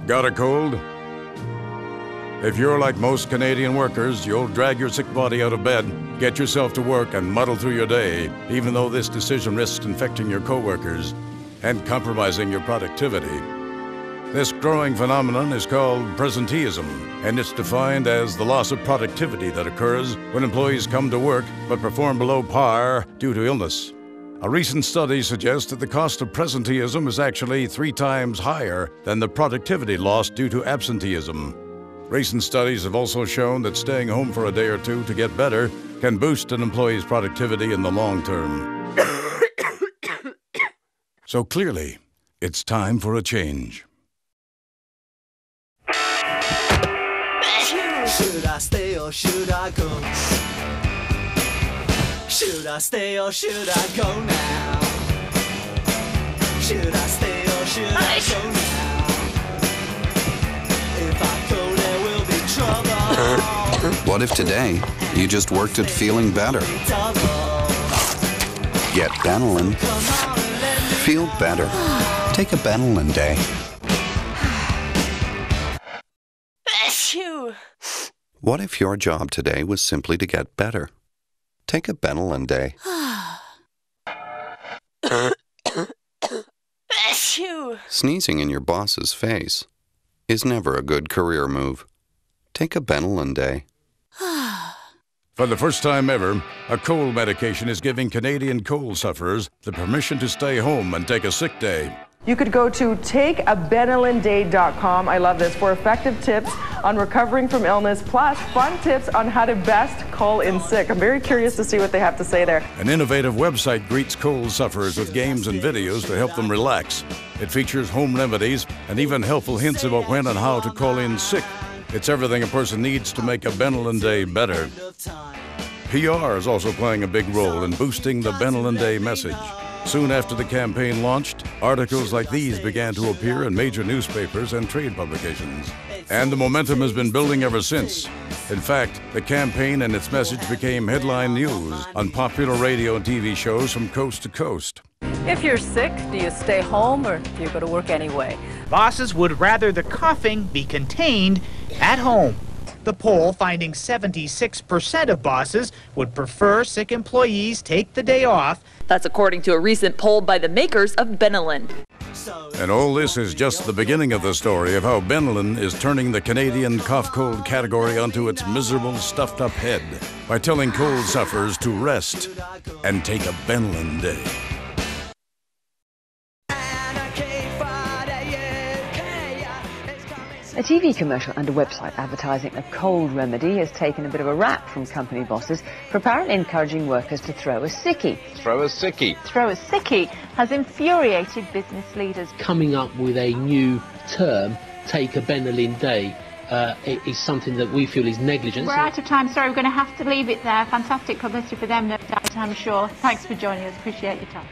Got a cold? If you're like most Canadian workers, you'll drag your sick body out of bed, get yourself to work, and muddle through your day, even though this decision risks infecting your coworkers and compromising your productivity. This growing phenomenon is called presenteeism, and it's defined as the loss of productivity that occurs when employees come to work but perform below par due to illness. A recent study suggests that the cost of presenteeism is actually 3 times higher than the productivity lost due to absenteeism. Recent studies have also shown that staying home for a day or two to get better can boost an employee's productivity in the long term. So clearly, it's time for a change. Should I stay or should I go? Should I stay or should I go now? Should I stay or should I go now? If I go, there will be trouble. What if today you just worked at feeling better? Get Benylin. Feel better. Take a Benylin day. What if your job today was simply to get better? Take a Benylin day. Sneezing in your boss's face is never a good career move. Take a Benylin day. For the first time ever, a cold medication is giving Canadian cold sufferers the permission to stay home and take a sick day. You could go to takeabenylinday.com. I love this, for effective tips on recovering from illness, plus fun tips on how to best call in sick. I'm very curious to see what they have to say there. An innovative website greets cold sufferers with games and videos to help them relax. It features home remedies and even helpful hints about when and how to call in sick. It's everything a person needs to make a Benylin day better. PR is also playing a big role in boosting the Benylin Day message. Soon after the campaign launched, articles like these began to appear in major newspapers and trade publications. And the momentum has been building ever since. In fact, the campaign and its message became headline news on popular radio and TV shows from coast to coast. If you're sick, do you stay home or do you go to work anyway? Bosses would rather the coughing be contained at home. The poll finding 76% of bosses would prefer sick employees take the day off. That's according to a recent poll by the makers of Benylin. And all this is just the beginning of the story of how Benylin is turning the Canadian cough-cold category onto its miserable, stuffed-up head by telling cold sufferers to rest and take a Benylin day. A TV commercial and a website advertising a cold remedy has taken a bit of a rap from company bosses for apparently encouraging workers to throw a sickie. Throw a sickie. Throw a sickie has infuriated business leaders. Coming up with a new term, take a Benylin day, it is something that we feel is negligence. We're out of time, sorry, we're going to have to leave it there. Fantastic publicity for them, no doubt, I'm sure. Thanks for joining us, appreciate your time.